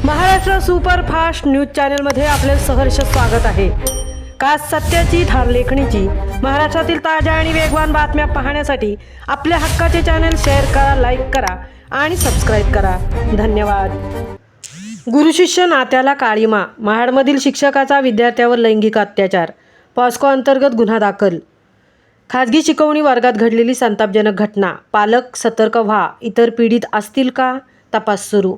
Maharashtra superfast news चॅनलमध्ये आपले सहर्ष स्वागत आहे। खास सत्याची थार लेखणीची महाराष्ट्रातील ताज्या आणि वेगवान बातम्या पाहण्यासाठी आपल्या हक्काचे चॅनल शेअर करा, लाईक करा आणि सबस्क्राईब करा। धन्यवाद। गुरु शिष्य नात्याला काळीमा, महाडमधील शिक्षकाचा विद्यार्थ्यावर लैंगिक अत्याचार, पॉस्को अंतर्गत गुन्हा दाखल। खाजगी शिकवणी वर्गात घडलेली संतापजनक घटना, पालक सतर्क व्हा, इतर पीडित असतील का, तपास सुरू।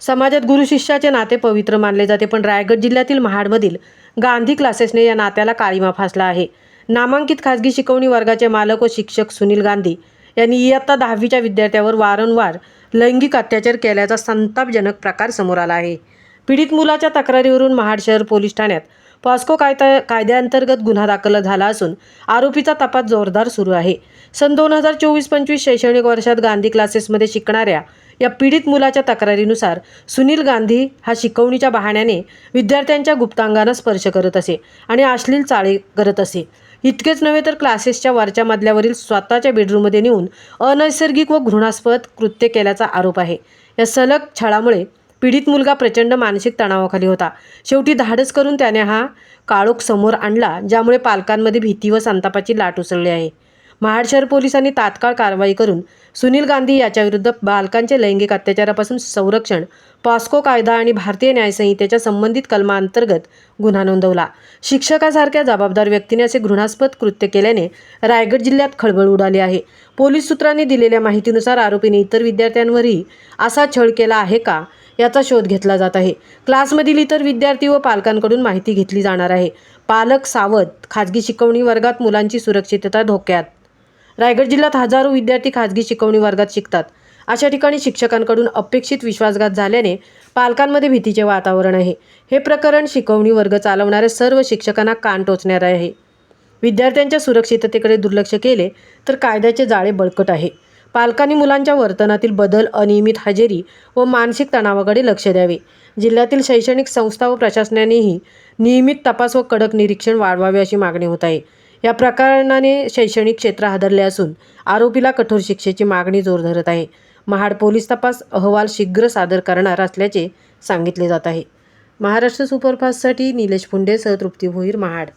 समाजात गुरु शिष्याचे नाते पवित्र मानले जाते, पण रायगड जिल्ह्यातील महाडमधील गांधी क्लासेसने या नात्याला काळीमा फासला आहे। नामांकित खाजगी शिकवणी वर्गाचे मालक व शिक्षक सुनील गांधी यांनी इयत्ता 10वीच्या विद्यार्थ्यावर वारंवार लैंगिक अत्याचार केल्याचा संतापजनक प्रकार समोर आला आहे। पीडित मुलाच्या तक्रारीवरून महाड शहर पोलीस ठाण्यात पॉस्को कायद्याअंतर्गत गुन्हा दाखल झाला असून आरोपीचा तपास जोरदार सुरू आहे। सन 2024-25 शैक्षणिक वर्षात गांधी क्लासेसमध्ये शिकणाऱ्या या पीडित मुलाच्या तक्रारीनुसार सुनील गांधी हा शिकवणीच्या बहाण्याने विद्यार्थ्यांच्या गुप्तांगांना स्पर्श करत असे आणि अश्लील चाळे करत असे। इतकेच नव्हे तर क्लासेसच्या वरच्या मजल्यावरील स्वतःच्या बेडरूममध्ये नेऊन अनैसर्गिक व घृणास्पद कृत्य केल्याचा आरोप आहे। या सलग छळामुळे पीडित मुलगा प्रचंड मानसिक तणावाखाली होता। शेवटी धाडस करून त्याने हा काळोख समोर आणला, ज्यामुळे पालकांमध्ये भीती व संतापाची लाट उसळली आहे। महाड शहर पोलिसांनी तात्काळ कारवाई करून सुनील गांधी याच्याविरुद्ध बालकांचे लैंगिक अत्याचारापासून संरक्षण, पॉस्को कायदा आणि भारतीय न्यायसंहितेच्या संबंधित कलमांतर्गत गुन्हा नोंदवला। शिक्षकासारख्या जबाबदार व्यक्तीने असे घृणास्पद कृत्य केल्याने रायगड जिल्ह्यात खळबळ उडाली आहे। पोलीस सूत्रांनी दिलेल्या माहितीनुसार आरोपीने इतर विद्यार्थ्यांवरही असा छळ केला आहे का, याचा शोध घेतला जात आहे। क्लासमधील इतर विद्यार्थी व पालकांकडून माहिती घेतली जाणार आहे। पालक सावध, खाजगी शिकवणी वर्गात मुलांची सुरक्षितता धोक्यात। रायगड जिल्ह्यात हजारो विद्यार्थी खाजगी शिकवणी वर्गात शिकतात। अशा ठिकाणी शिक्षकांकडून अपेक्षित विश्वासघात झाल्याने पालकांमध्ये भीतीचे वातावरण आहे। हे प्रकरण शिकवणी वर्ग चालवणाऱ्या सर्व शिक्षकांना कान टोचणारे आहे। विद्यार्थ्यांच्या सुरक्षिततेकडे दुर्लक्ष केले तर कायद्याचे जाळे बळकट आहे। पालकांनी मुलांच्या वर्तनातील बदल, अनियमित हजेरी व मानसिक तणावाकडे लक्ष द्यावे। जिल्ह्यातील शैक्षणिक संस्था व प्रशासनानेही नियमित तपास व कडक निरीक्षण वाढवावे अशी मागणी होत आहे। या प्रकरणाने शैक्षणिक क्षेत्र हादरले असून आरोपीला कठोर शिक्षेची मागणी जोर धरत आहे। महाड पोलीस तपास अहवाल शीघ्र सादर करणार असल्याचे सांगितले जात आहे। महाराष्ट्र सुपरफास्टसाठी निलेश पुंडे सह तृप्ती भोईर, महाड।